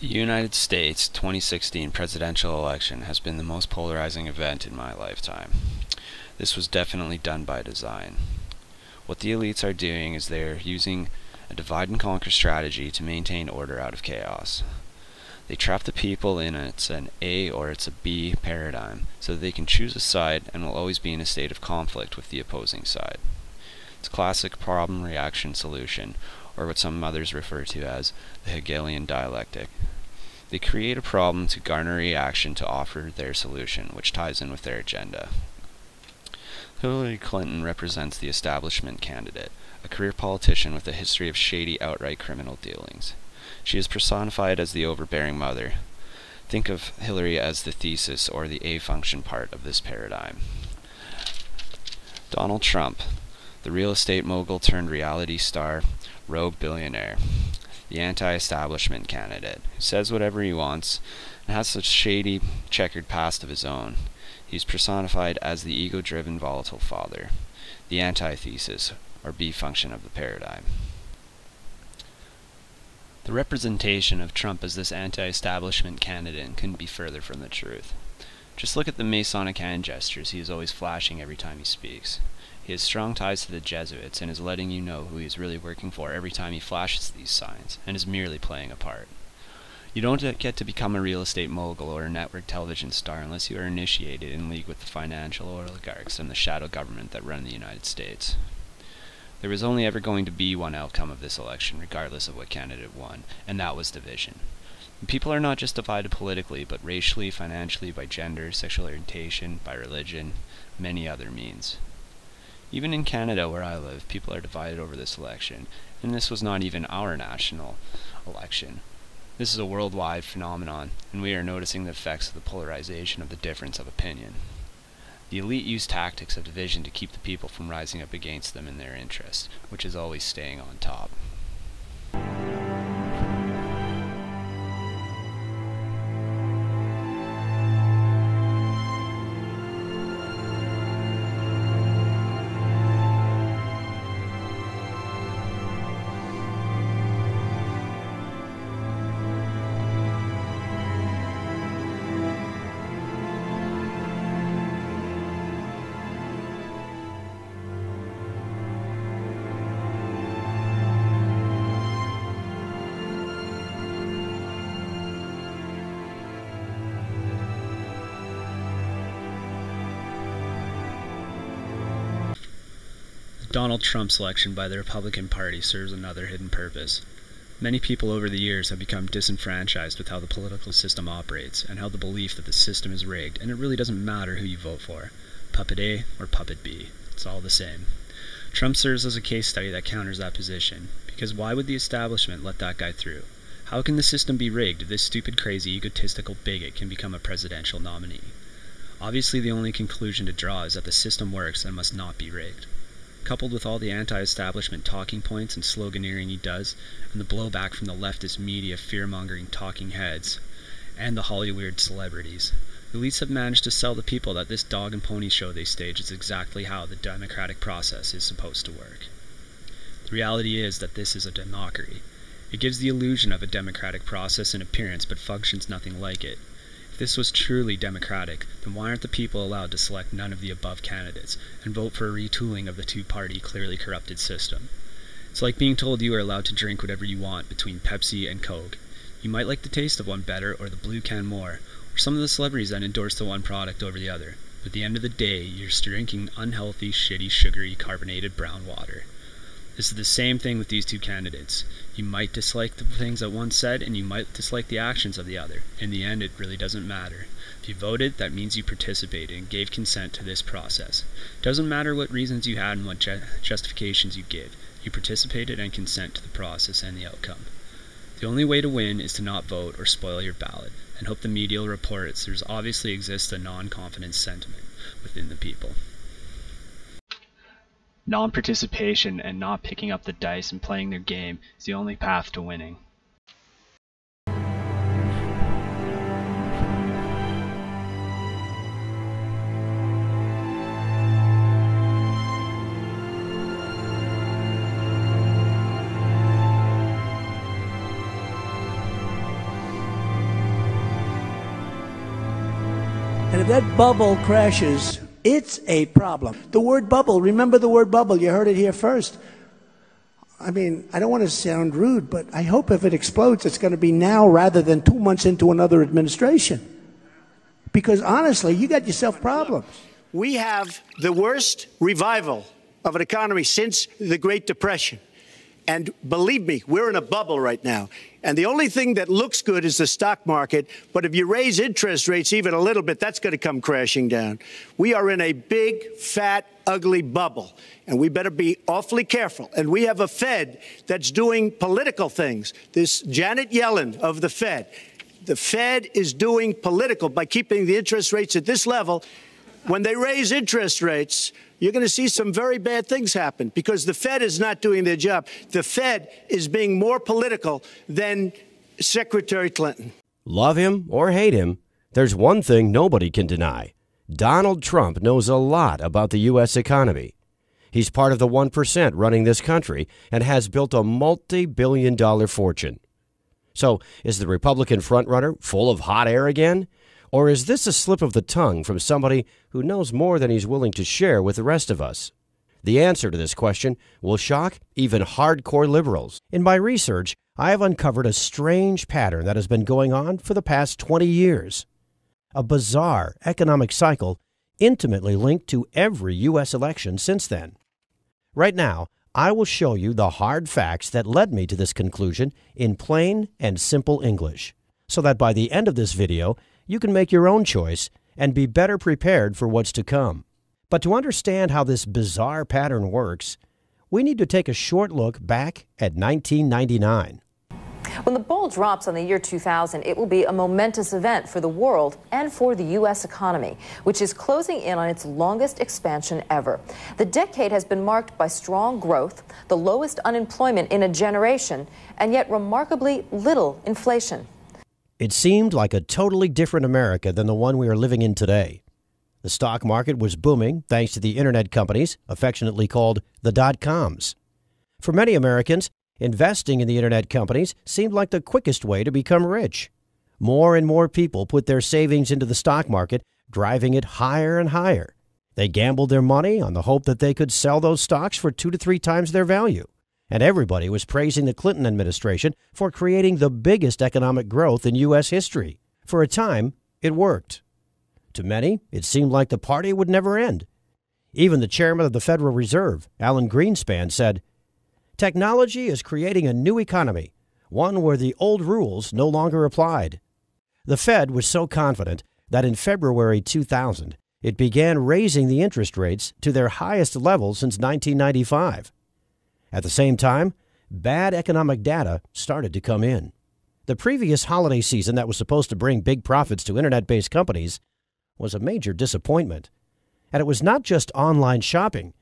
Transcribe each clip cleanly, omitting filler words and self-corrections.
The United States 2016 presidential election has been the most polarizing event in my lifetime. This was definitely done by design. What the elites are doing is they are using a divide and conquer strategy to maintain order out of chaos. They trap the people in it's an A or it's a B paradigm so that they can choose a side and will always be in a state of conflict with the opposing side. It's classic problem reaction solution, or what some others refer to as the Hegelian dialectic. They create a problem to garner reaction to offer their solution, which ties in with their agenda. Hillary Clinton represents the establishment candidate, a career politician with a history of shady outright criminal dealings. She is personified as the overbearing mother. Think of Hillary as the thesis or the A function part of this paradigm. Donald Trump, the real estate mogul turned reality star, rogue billionaire. The anti-establishment candidate, who says whatever he wants and has such shady, checkered past of his own. He's personified as the ego-driven, volatile father, the antithesis, or B function of the paradigm. The representation of Trump as this anti-establishment candidate couldn't be further from the truth. Just look at the Masonic hand gestures he is always flashing every time he speaks. He has strong ties to the Jesuits and is letting you know who he is really working for every time he flashes these signs, and is merely playing a part. You don't get to become a real estate mogul or a network television star unless you are initiated in league with the financial oligarchs and the shadow government that run the United States. There was only ever going to be one outcome of this election, regardless of what candidate won, and that was division. And people are not just divided politically, but racially, financially, by gender, sexual orientation, by religion, many other means. Even in Canada, where I live, people are divided over this election, and this was not even our national election. This is a worldwide phenomenon, and we are noticing the effects of the polarization of the difference of opinion. The elite use tactics of division to keep the people from rising up against them in their interest, which is always staying on top. Donald Trump's selection by the Republican Party serves another hidden purpose. Many people over the years have become disenfranchised with how the political system operates and held the belief that the system is rigged and it really doesn't matter who you vote for, puppet A or puppet B. It's all the same. Trump serves as a case study that counters that position, because why would the establishment let that guy through? How can the system be rigged if this stupid, crazy, egotistical bigot can become a presidential nominee? Obviously, the only conclusion to draw is that the system works and must not be rigged. Coupled with all the anti-establishment talking points and sloganeering he does, and the blowback from the leftist media fear-mongering talking heads, and the Hollywood celebrities, the elites have managed to sell the people that this dog and pony show they stage is exactly how the democratic process is supposed to work. The reality is that this is a democracy. It gives the illusion of a democratic process in appearance but functions nothing like it. If this was truly democratic, then why aren't the people allowed to select none of the above candidates and vote for a retooling of the two-party, clearly corrupted system? It's like being told you are allowed to drink whatever you want between Pepsi and Coke. You might like the taste of one better or the blue can more, or some of the celebrities that endorse the one product over the other. But at the end of the day, you're drinking unhealthy, shitty, sugary, carbonated brown water. This is the same thing with these two candidates. You might dislike the things that one said, and you might dislike the actions of the other. In the end, it really doesn't matter. If you voted, that means you participated and gave consent to this process. It doesn't matter what reasons you had and what justifications you give. You participated and consent to the process and the outcome. The only way to win is to not vote or spoil your ballot, and hope the media will report it, so there obviously exists a non-confidence sentiment within the people. Non-participation and not picking up the dice and playing their game is the only path to winning. And if that bubble crashes, it's a problem. The word bubble, remember the word bubble. You heard it here first. I mean, I don't want to sound rude, but I hope if it explodes, it's going to be now rather than 2 months into another administration. Because honestly, you got yourself problems. We have the worst revival of an economy since the Great Depression. And believe me, we're in a bubble right now. And the only thing that looks good is the stock market. But if you raise interest rates even a little bit, that's going to come crashing down. We are in a big, fat, ugly bubble. And we better be awfully careful. And we have a Fed that's doing political things. This Janet Yellen of the Fed. The Fed is doing political by keeping the interest rates at this level. When they raise interest rates, you're going to see some very bad things happen because the Fed is not doing their job. The Fed is being more political than Secretary Clinton. Love him or hate him, there's one thing nobody can deny. Donald Trump knows a lot about the U.S. economy. He's part of the 1% running this country and has built a multi-billion-dollar fortune. So, is the Republican frontrunner full of hot air again? Or is this a slip of the tongue from somebody who knows more than he's willing to share with the rest of us? The answer to this question will shock even hardcore liberals. In my research, I have uncovered a strange pattern that has been going on for the past 20 years. A bizarre economic cycle intimately linked to every U.S. election since then. Right now, I will show you the hard facts that led me to this conclusion in plain and simple English, so that by the end of this video, you can make your own choice and be better prepared for what's to come. But to understand how this bizarre pattern works, we need to take a short look back at 1999. When the ball drops on the year 2000, it will be a momentous event for the world and for the U.S. economy, which is closing in on its longest expansion ever. The decade has been marked by strong growth, the lowest unemployment in a generation, and yet remarkably little inflation. It seemed like a totally different America than the one we are living in today. The stock market was booming thanks to the internet companies, affectionately called the dot-coms. For many Americans, investing in the internet companies seemed like the quickest way to become rich. More and more people put their savings into the stock market, driving it higher and higher. They gambled their money on the hope that they could sell those stocks for 2 to 3 times their value. And everybody was praising the Clinton administration for creating the biggest economic growth in U.S. history. For a time, it worked. To many, it seemed like the party would never end. Even the chairman of the Federal Reserve, Alan Greenspan, said, "Technology is creating a new economy, one where the old rules no longer applied." The Fed was so confident that in February 2000, it began raising the interest rates to their highest level since 1995. At the same time, bad economic data started to come in. The previous holiday season that was supposed to bring big profits to internet-based companies was a major disappointment. And it was not just online shopping.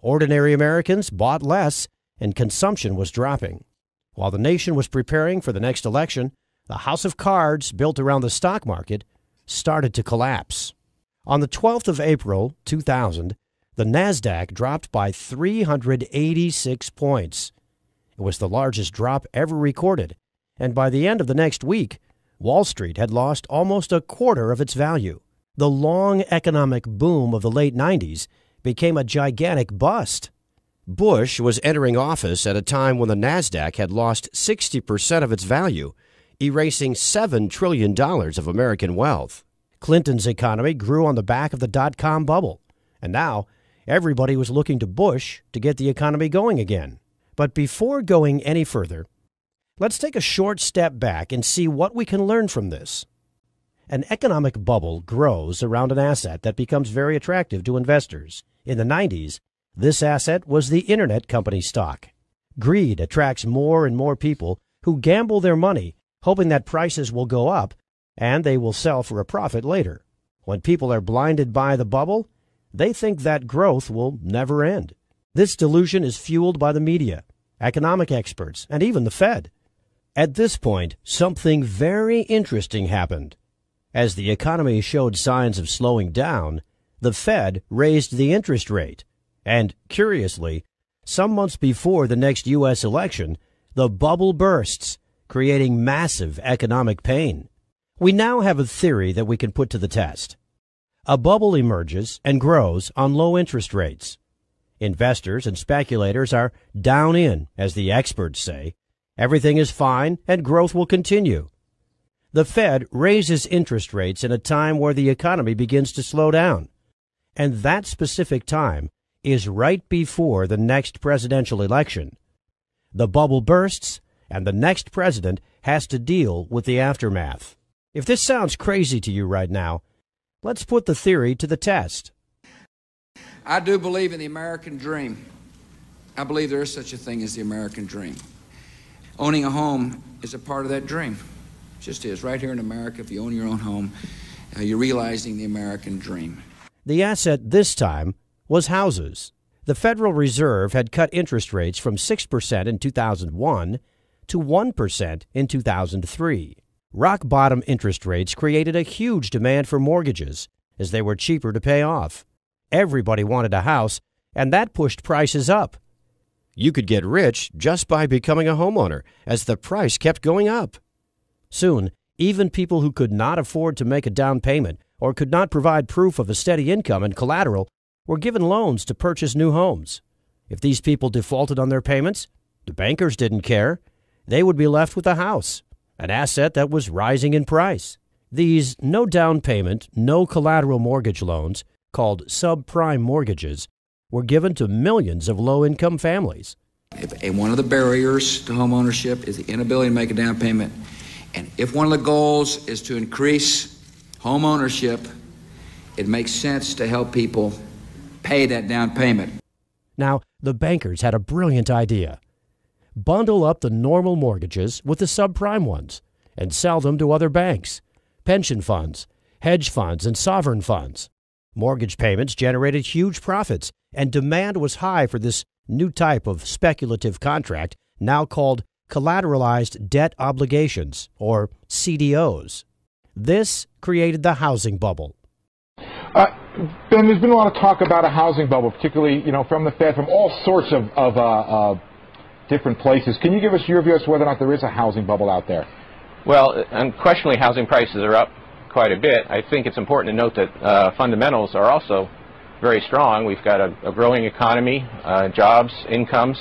Ordinary Americans bought less and consumption was dropping. While the nation was preparing for the next election, the house of cards built around the stock market started to collapse. On the 12th of April, 2000, the NASDAQ dropped by 386 points. It was the largest drop ever recorded, and by the end of the next week, Wall Street had lost almost a quarter of its value. The long economic boom of the late 90s became a gigantic bust. Bush was entering office at a time when the NASDAQ had lost 60% of its value, erasing $7 trillion of American wealth. Clinton's economy grew on the back of the dot-com bubble, and now everybody was looking to Bush to get the economy going again. But before going any further, let's take a short step back and see what we can learn from this. An economic bubble grows around an asset that becomes very attractive to investors. In the 90s, this asset was the internet company stock. Greed attracts more and more people who gamble their money, hoping that prices will go up and they will sell for a profit later. When people are blinded by the bubble, they think that growth will never end. This delusion is fueled by the media, economic experts, and even the Fed. At this point, something very interesting happened. As the economy showed signs of slowing down, the Fed raised the interest rate. And, curiously, some months before the next U.S. election, the bubble bursts, creating massive economic pain. We now have a theory that we can put to the test. A bubble emerges and grows on low interest rates. Investors and speculators are down in, as the experts say. Everything is fine and growth will continue. The Fed raises interest rates in a time where the economy begins to slow down. And that specific time is right before the next presidential election. The bubble bursts, and the next president has to deal with the aftermath. If this sounds crazy to you right now, let's put the theory to the test. I do believe in the American dream. I believe there is such a thing as the American dream. Owning a home is a part of that dream. It just is. Right here in America, if you own your own home, you're realizing the American dream. The asset this time was houses. The Federal Reserve had cut interest rates from 6% in 2001 to 1% in 2003. Rock-bottom interest rates created a huge demand for mortgages, as they were cheaper to pay off. Everybody wanted a house, and that pushed prices up. You could get rich just by becoming a homeowner, as the price kept going up. Soon, even people who could not afford to make a down payment or could not provide proof of a steady income and collateral were given loans to purchase new homes. If these people defaulted on their payments, the bankers didn't care. They would be left with a house, an asset that was rising in price. These no down payment, no collateral mortgage loans, called subprime mortgages, were given to millions of low-income families. One of the barriers to home ownership is the inability to make a down payment. And if one of the goals is to increase home ownership, it makes sense to help people pay that down payment. Now, the bankers had a brilliant idea. Bundle up the normal mortgages with the subprime ones and sell them to other banks, pension funds, hedge funds, and sovereign funds. Mortgage payments generated huge profits, and demand was high for this new type of speculative contract, now called collateralized debt obligations, or CDOs. This created the housing bubble. Ben, there's been a lot of talk about a housing bubble, particularly, from the Fed, from all sorts of different places. Can you give us your view as to whether or not there is a housing bubble out there? Well, unquestionably, housing prices are up quite a bit. I think it's important to note that fundamentals are also very strong. We've got a growing economy, jobs, incomes.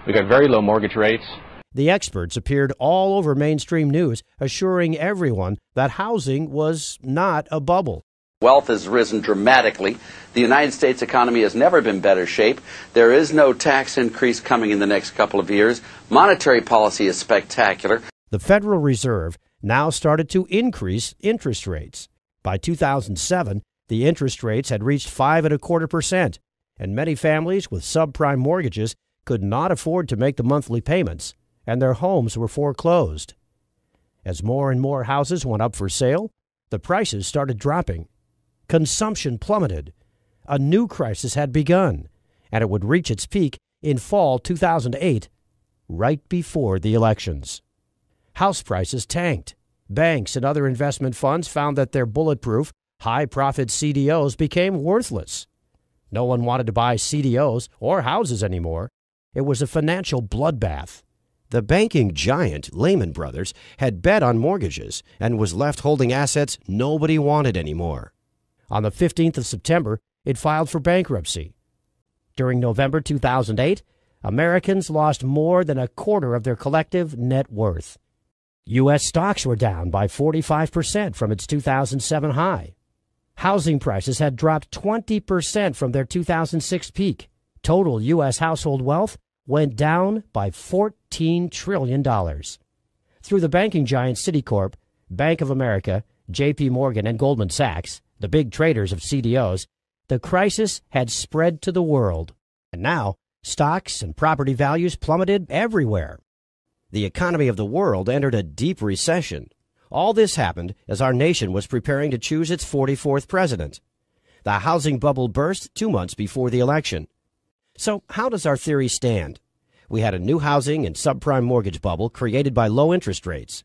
We've got very low mortgage rates. The experts appeared all over mainstream news, assuring everyone that housing was not a bubble. Wealth has risen dramatically. The United States economy has never been better shape. There is no tax increase coming in the next couple of years. Monetary policy is spectacular. The Federal Reserve now started to increase interest rates. By 2007, the interest rates had reached 5.25%, and many families with subprime mortgages could not afford to make the monthly payments, and their homes were foreclosed. As more and more houses went up for sale, the prices started dropping. Consumption plummeted. A new crisis had begun, and it would reach its peak in fall 2008, right before the elections. House prices tanked. Banks and other investment funds found that their bulletproof, high-profit CDOs became worthless. No one wanted to buy CDOs or houses anymore. It was a financial bloodbath. The banking giant, Lehman Brothers, had bet on mortgages and was left holding assets nobody wanted anymore. On the 15th of September, it filed for bankruptcy. During November 2008, Americans lost more than a quarter of their collective net worth. U.S. stocks were down by 45% from its 2007 high. Housing prices had dropped 20% from their 2006 peak. Total U.S. household wealth went down by $14 trillion. Through the banking giant Citicorp, Bank of America, J.P. Morgan, and Goldman Sachs, the big traders of CDOs, the crisis had spread to the world. And now, stocks and property values plummeted everywhere. The economy of the world entered a deep recession. All this happened as our nation was preparing to choose its 44th president. The housing bubble burst 2 months before the election. So how does our theory stand? We had a new housing and subprime mortgage bubble created by low interest rates.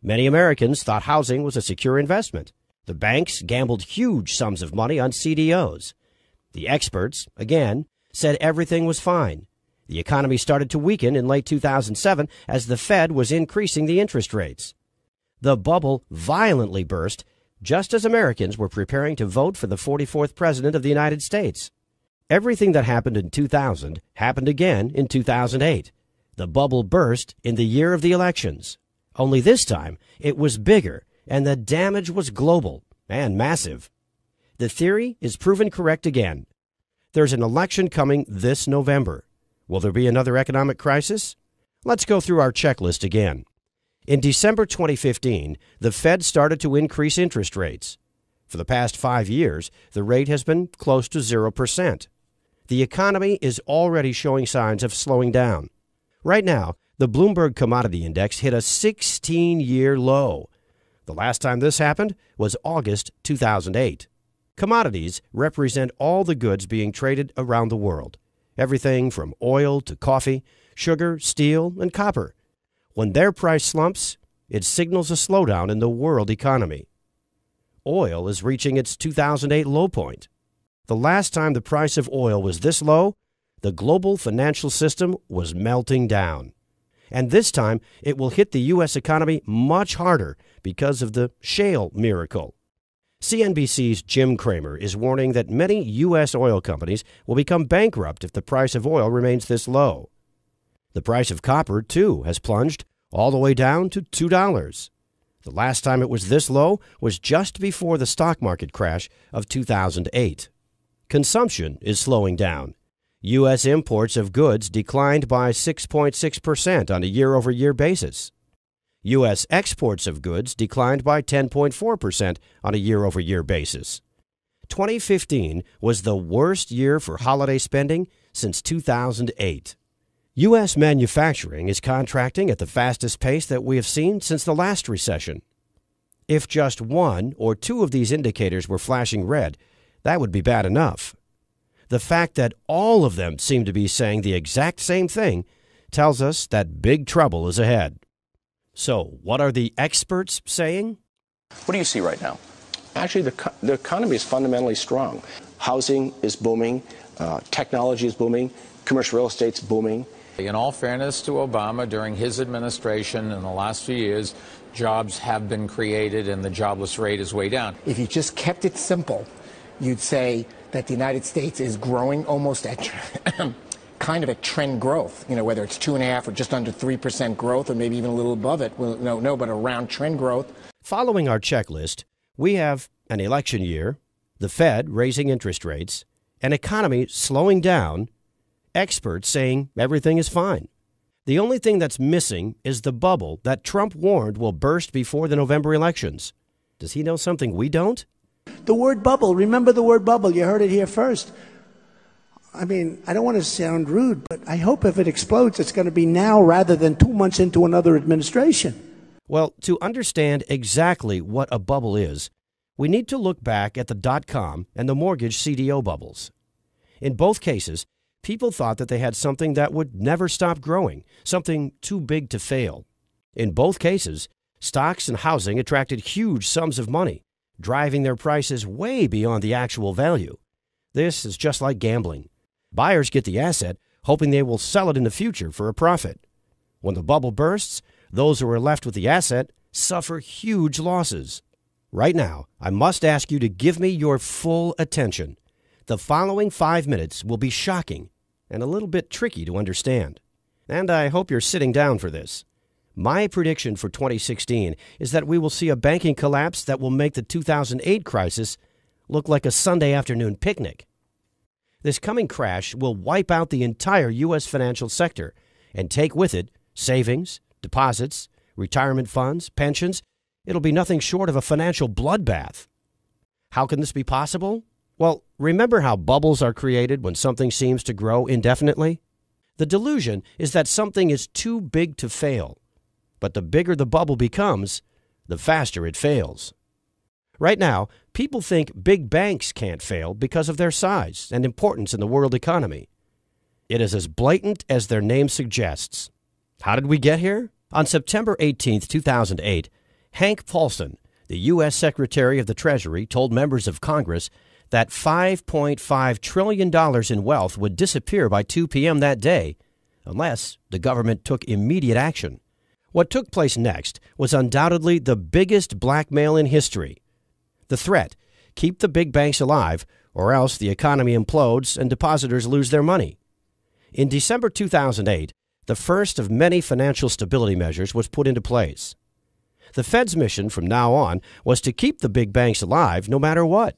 Many Americans thought housing was a secure investment. The banks gambled huge sums of money on CDOs. The experts, again, said everything was fine. The economy started to weaken in late 2007 as the Fed was increasing the interest rates. The bubble violently burst just as Americans were preparing to vote for the 44th President of the United States. Everything that happened in 2000 happened again in 2008. The bubble burst in the year of the elections. Only this time, it was bigger, and the damage was global and massive. The theory is proven correct again. There's an election coming this November. Will there be another economic crisis? Let's go through our checklist again. In December 2015, the Fed started to increase interest rates. For the past 5 years, the rate has been close to 0%. The economy is already showing signs of slowing down. Right now, the Bloomberg Commodity Index hit a 16-year low. The last time this happened was August 2008. Commodities represent all the goods being traded around the world. Everything from oil to coffee, sugar, steel, and copper. When their price slumps, it signals a slowdown in the world economy. Oil is reaching its 2008 low point. The last time the price of oil was this low, the global financial system was melting down. And this time, it will hit the U.S. economy much harder because of the shale miracle. CNBC's Jim Cramer is warning that many U.S. oil companies will become bankrupt if the price of oil remains this low. The price of copper, too, has plunged all the way down to $2. The last time it was this low was just before the stock market crash of 2008. Consumption is slowing down. U.S. imports of goods declined by 6.6% on a year-over-year basis. U.S. exports of goods declined by 10.4% on a year-over-year basis. 2015 was the worst year for holiday spending since 2008. U.S. manufacturing is contracting at the fastest pace that we have seen since the last recession. If just one or two of these indicators were flashing red, that would be bad enough. The fact that all of them seem to be saying the exact same thing tells us that big trouble is ahead. So, what are the experts saying? What do you see right now? Actually, the economy is fundamentally strong. Housing is booming. Technology is booming. Commercial real estate's booming. In all fairness to Obama, during his administration in the last few years, jobs have been created and the jobless rate is way down. If you just kept it simple, you'd say that the United States is growing almost at kind of at trend growth, whether it's 2.5% or just under 3% growth or maybe even a little above it. Well, no, but around trend growth. Following our checklist, we have an election year, the Fed raising interest rates, an economy slowing down, experts saying everything is fine. The only thing that's missing is the bubble that Trump warned will burst before the November elections. Does he know something we don't? The word bubble, remember the word bubble. You heard it here first. I mean, I don't want to sound rude, but I hope if it explodes, it's going to be now rather than 2 months into another administration. Well, to understand exactly what a bubble is, we need to look back at the dot-com and the mortgage CDO bubbles. In both cases, people thought that they had something that would never stop growing, something too big to fail. In both cases, stocks and housing attracted huge sums of money, driving their prices way beyond the actual value. This is just like gambling. Buyers get the asset, hoping they will sell it in the future for a profit. When the bubble bursts, those who are left with the asset suffer huge losses. Right now, I must ask you to give me your full attention. The following 5 minutes will be shocking and a little bit tricky to understand. And I hope you're sitting down for this. My prediction for 2016 is that we will see a banking collapse that will make the 2008 crisis look like a Sunday afternoon picnic. This coming crash will wipe out the entire U.S. financial sector and take with it savings, deposits, retirement funds, pensions. It'll be nothing short of a financial bloodbath. How can this be possible? Well, remember how bubbles are created when something seems to grow indefinitely? The delusion is that something is too big to fail. But the bigger the bubble becomes, the faster it fails. Right now, people think big banks can't fail because of their size and importance in the world economy. It is as blatant as their name suggests. How did we get here? On September 18, 2008, Hank Paulson, the U.S. Secretary of the Treasury, told members of Congress that $5.5 trillion in wealth would disappear by 2 p.m. that day unless the government took immediate action. What took place next was undoubtedly the biggest blackmail in history. The threat: keep the big banks alive, or else the economy implodes and depositors lose their money. In December 2008, the first of many financial stability measures was put into place. The Fed's mission from now on was to keep the big banks alive no matter what.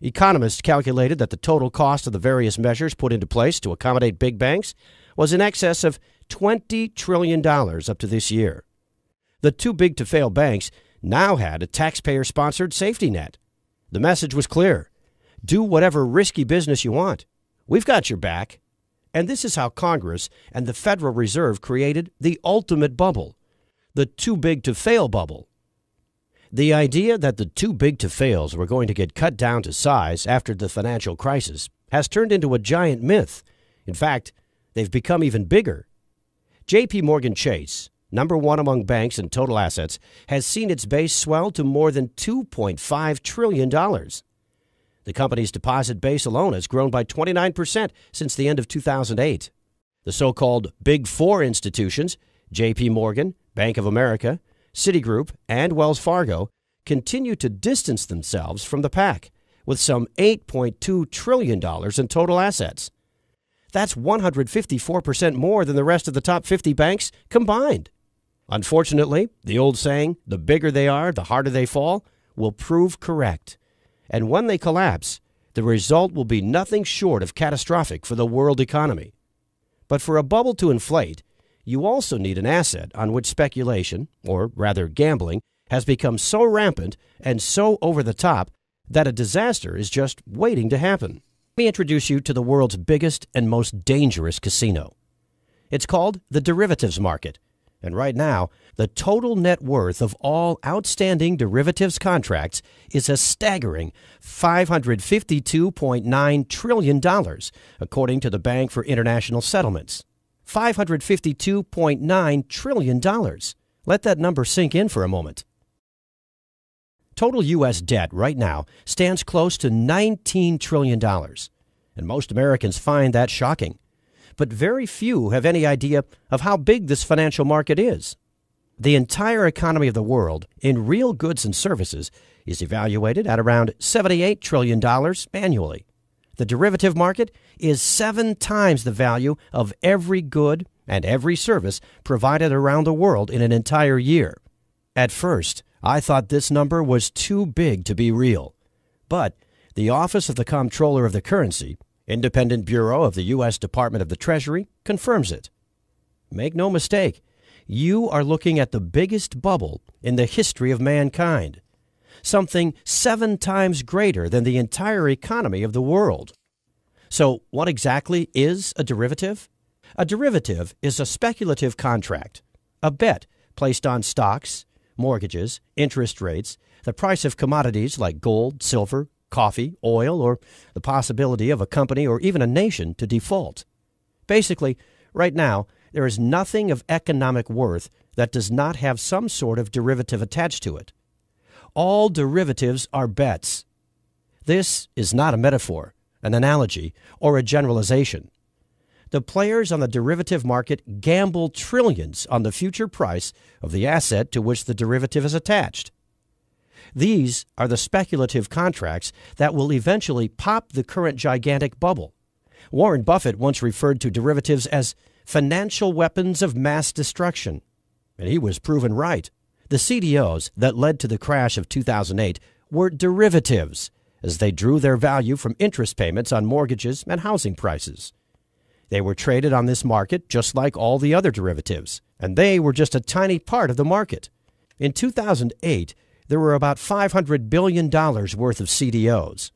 Economists calculated that the total cost of the various measures put into place to accommodate big banks was in excess of $20 trillion up to this year. The too-big-to-fail banks now had a taxpayer-sponsored safety net. The message was clear: do whatever risky business you want. We've got your back. And this is how Congress and the Federal Reserve created the ultimate bubble, the too-big-to-fail bubble. The idea that the too-big-to-fails were going to get cut down to size after the financial crisis has turned into a giant myth. In fact, they've become even bigger. J.P. Morgan Chase, number one among banks in total assets, has seen its base swell to more than $2.5 trillion. The company's deposit base alone has grown by 29% since the end of 2008. The so-called Big Four institutions, J.P. Morgan, Bank of America, Citigroup, and Wells Fargo, continue to distance themselves from the pack, with some $8.2 trillion in total assets. That's 154% more than the rest of the top 50 banks combined. Unfortunately, the old saying, the bigger they are, the harder they fall, will prove correct. And when they collapse, the result will be nothing short of catastrophic for the world economy. But for a bubble to inflate, you also need an asset on which speculation, or rather gambling, has become so rampant and so over the top that a disaster is just waiting to happen. Let me introduce you to the world's biggest and most dangerous casino. It's called the derivatives market. And right now, the total net worth of all outstanding derivatives contracts is a staggering $552.9 trillion, according to the Bank for International Settlements. $552.9 trillion. Let that number sink in for a moment. Total U.S. debt right now stands close to $19 trillion, and most Americans find that shocking. But very few have any idea of how big this financial market is. The entire economy of the world, in real goods and services, is evaluated at around $78 trillion annually. The derivative market is 7 times the value of every good and every service provided around the world in an entire year. At first, I thought this number was too big to be real. But the Office of the Comptroller of the Currency, independent bureau of the U.S. Department of the Treasury, confirms it. Make no mistake, you are looking at the biggest bubble in the history of mankind, something 7 times greater than the entire economy of the world. So what exactly is a derivative? A derivative is a speculative contract, a bet placed on stocks, mortgages, interest rates, the price of commodities like gold, silver, coffee, oil, or the possibility of a company or even a nation to default. Basically, right now, there is nothing of economic worth that does not have some sort of derivative attached to it. All derivatives are bets. This is not a metaphor, an analogy, or a generalization. The players on the derivative market gamble trillions on the future price of the asset to which the derivative is attached. These are the speculative contracts that will eventually pop the current gigantic bubble. Warren Buffett once referred to derivatives as financial weapons of mass destruction, and he was proven right. The CDOs that led to the crash of 2008 were derivatives, as they drew their value from interest payments on mortgages and housing prices. They were traded on this market just like all the other derivatives, and they were just a tiny part of the market. In 2008, there were about $500 billion worth of CDOs.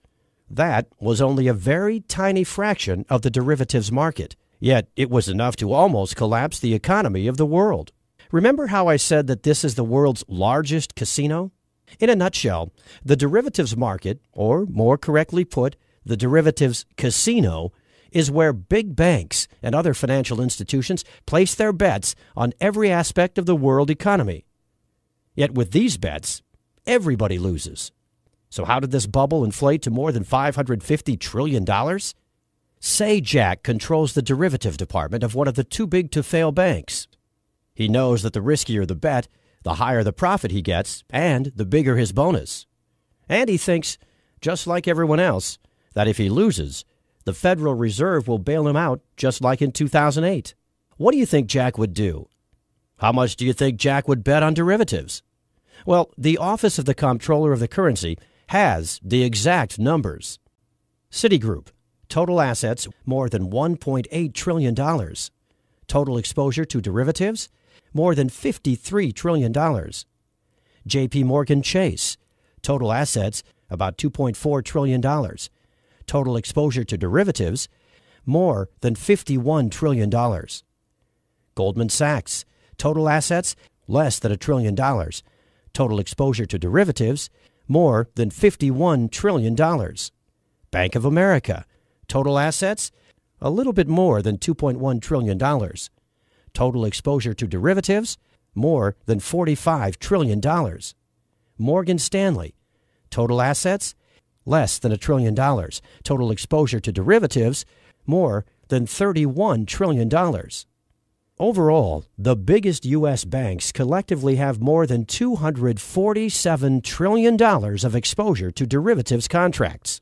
That was only a very tiny fraction of the derivatives market, yet it was enough to almost collapse the economy of the world. Remember how I said that this is the world's largest casino? In a nutshell, the derivatives market, or more correctly put, the derivatives casino, is where big banks and other financial institutions place their bets on every aspect of the world economy. Yet with these bets, everybody loses. So how did this bubble inflate to more than $550 trillion? Sajak controls the derivative department of one of the too-big-to-fail banks. He knows that the riskier the bet, the higher the profit he gets, and the bigger his bonus. And he thinks, just like everyone else, that if he loses, the Federal Reserve will bail him out just like in 2008. What do you think Jack would do? How much do you think Jack would bet on derivatives? Well, the Office of the Comptroller of the Currency has the exact numbers. Citigroup, total assets more than $1.8 trillion. Total exposure to derivatives, more than $53 trillion. JP Morgan Chase, total assets about $2.4 trillion. Total exposure to derivatives, more than $51 trillion. Goldman Sachs, total assets less than $1 trillion. Total exposure to derivatives, more than $51 trillion. Bank of America, total assets a little bit more than $2.1 trillion. Total exposure to derivatives, more than $45 trillion. Morgan Stanley, total assets less than $1 trillion. Total exposure to derivatives, more than $31 trillion. Overall, the biggest U.S. banks collectively have more than $247 trillion of exposure to derivatives contracts.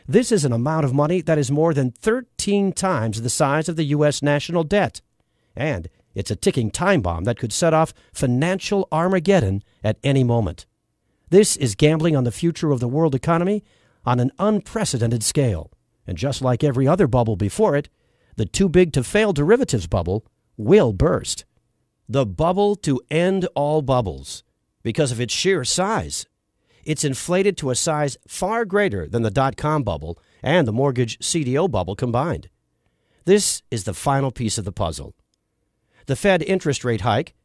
This is an amount of money that is more than 13 times the size of the U.S. national debt. And it's a ticking time bomb that could set off financial Armageddon at any moment. This is gambling on the future of the world economy on an unprecedented scale. And just like every other bubble before it, the too-big-to-fail derivatives bubble will burst. The bubble to end all bubbles because of its sheer size. It's inflated to a size far greater than the dot-com bubble and the mortgage CDO bubble combined. This is the final piece of the puzzle. The Fed interest rate hike,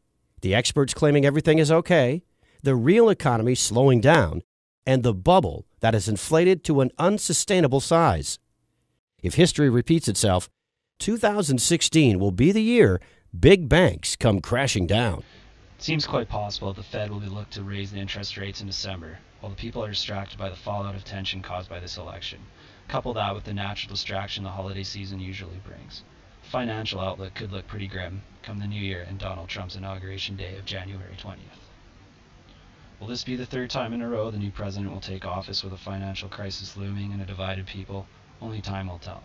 the experts claiming everything is okay, the real economy slowing down, and the bubble that is inflated to an unsustainable size. If history repeats itself, 2016 will be the year big banks come crashing down. It seems quite possible that the Fed will look to raise the interest rates in December, while the people are distracted by the fallout of tension caused by this election. Couple that with the natural distraction the holiday season usually brings. The financial outlook could look pretty grim come the new year and Donald Trump's inauguration day of January 20th. Will this be the third time in a row the new president will take office with a financial crisis looming and a divided people? Only time will tell.